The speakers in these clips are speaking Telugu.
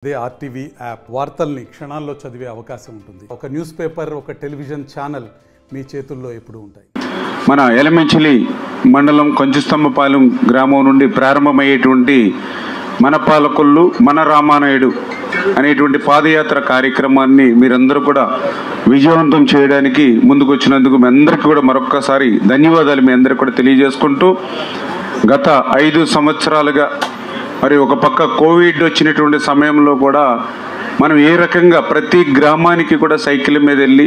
అదే ఆర్టీవీ యాప్ వార్తల్ని క్షణాల్లో చదివే అవకాశం ఉంటుంది. ఒక న్యూస్ పేపర్, ఒక టెలివిజన్ ఛానల్ మీ చేతుల్లో ఎప్పుడూ ఉంటాయి. మన ఎలమెంచిలి మండలం కొంచెస్తంభపాలెం గ్రామం నుండి ప్రారంభమయ్యేటువంటి మన పాలకొల్లు మన రామానాయుడు అనేటువంటి పాదయాత్ర కార్యక్రమాన్ని మీరందరూ కూడా విజయవంతం చేయడానికి ముందుకు వచ్చినందుకు మీ అందరికీ కూడా మరొక్కసారి ధన్యవాదాలు మీ అందరికీ కూడా తెలియజేసుకుంటూ, గత 5 సంవత్సరాలుగా మరి ఒక పక్క కోవిడ్ వచ్చినటువంటి సమయంలో కూడా మనం ఏ రకంగా ప్రతి గ్రామానికి కూడా సైకిల్ మీద వెళ్ళి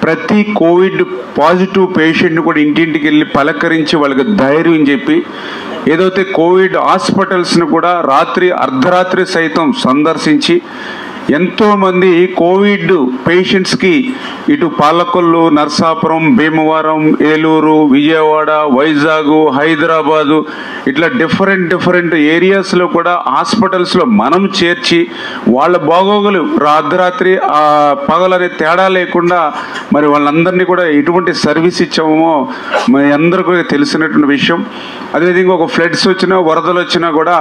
ప్రతి కోవిడ్ పాజిటివ్ పేషెంట్ని కూడా ఇంటింటికి వెళ్ళి పలకరించి వాళ్ళకి ధైర్యం చెప్పి, ఏదైతే కోవిడ్ హాస్పిటల్స్ని కూడా అర్ధరాత్రి సైతం సందర్శించి ఎంతోమంది కోవిడ్ పేషెంట్స్కి ఇటు పాలకొల్లు, నర్సాపురం, భీమవరం, ఏలూరు, విజయవాడ, వైజాగ్, హైదరాబాదు ఇట్లా డిఫరెంట్ ఏరియాస్లో కూడా హాస్పిటల్స్లో మనం చేర్చి వాళ్ళ బాగోగులు అర్ధరాత్రి పగలనే తేడా లేకుండా మరి వాళ్ళందరినీ కూడా ఎటువంటి సర్వీస్ ఇచ్చామో మరి అందరికీ తెలిసినటువంటి విషయం. అదేవిధంగా ఒక ఫ్లడ్స్ వచ్చినా వరదలు వచ్చినా కూడా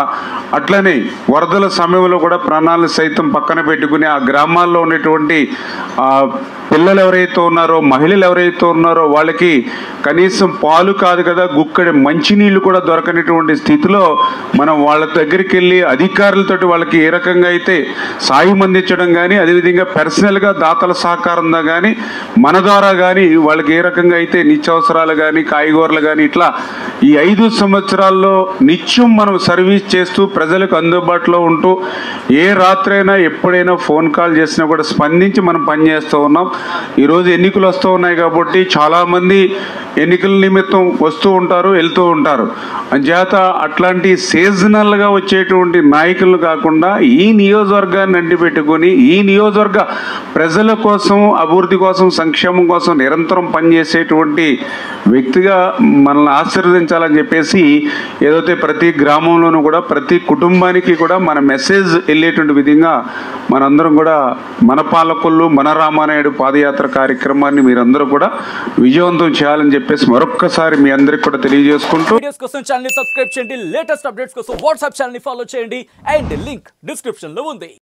అట్లనే వరదల సమయంలో కూడా ప్రాణాలను సైతం పక్కన పెట్టుకుని ఆ గ్రామాల్లో ఉన్నటువంటి పిల్లలు ఎవరైతే ఉన్నారో, మహిళలు ఎవరైతే ఉన్నారో వాళ్ళకి కనీసం పాలు కాదు కదా గుక్కడి మంచినీళ్ళు కూడా దొరకనటువంటి స్థితిలో మనం వాళ్ళ దగ్గరికి వెళ్ళి అధికారులతోటి వాళ్ళకి ఏ రకంగా అయితే సాయం అందించడం కానీ, అదేవిధంగా పర్సనల్గా దాతల సహకారంగా కానీ మన ద్వారా కానీ వాళ్ళకి ఏ రకంగా అయితే నిత్యావసరాలు కానీ కాయగూరలు కానీ ఇట్లా ఈ 5 సంవత్సరాల్లో నిత్యం మనం సర్వీస్ చేస్తూ ప్రజలకు అందుబాటులో ఉంటూ ఏ రాత్రైనా ఎప్పుడైనా ఫోన్ కాల్ చేసినా కూడా స్పందించి మనం పనిచేస్తూ ఉన్నాం. ఈరోజు ఎన్నికలు వస్తూ ఉన్నాయి కాబట్టి చాలామంది ఎన్నికల నిమిత్తం వస్తూ ఉంటారు, వెళ్తూ ఉంటారు. అంచేత అట్లాంటి సీజనల్గా వచ్చేటువంటి నాయకులు కాకుండా ఈ నియోజకవర్గాన్ని అంటిపెట్టుకొని ఈ నియోజకవర్గ ప్రజల కోసం, అభివృద్ధి కోసం, సంక్షేమం కోసం నిరంతరం పనిచేసేటువంటి వ్యక్తిగా మనల్ని ఆశీర్వదించాలని చెప్పేసి ఏదైతే ప్రతి గ్రామంలోనూ కూడా ప్రతి కుటుంబానికి కూడా మన మెసేజ్ వెళ్ళేటువంటి విధంగా మనందరం కూడా మన పాలకొల్లు మన రామానాయుడు పాదయాత్ర కార్యక్రమాన్ని మీరందరూ కూడా విజయవంతం చేయాలని చెప్పేసి మరొక్కసారి మీ అందరికి కూడా తెలియజేసుకుంటూ, వీడియోస్ కోసం ఛానల్ ని సబ్స్క్రైబ్ చేయండి, లేటెస్ట్ అప్డేట్స్ కోసం వాట్సాప్ ఛానల్ ని ఫాలో చేయండి అండ్ లింక్ డిస్క్రిప్షన్ లో ఉంది.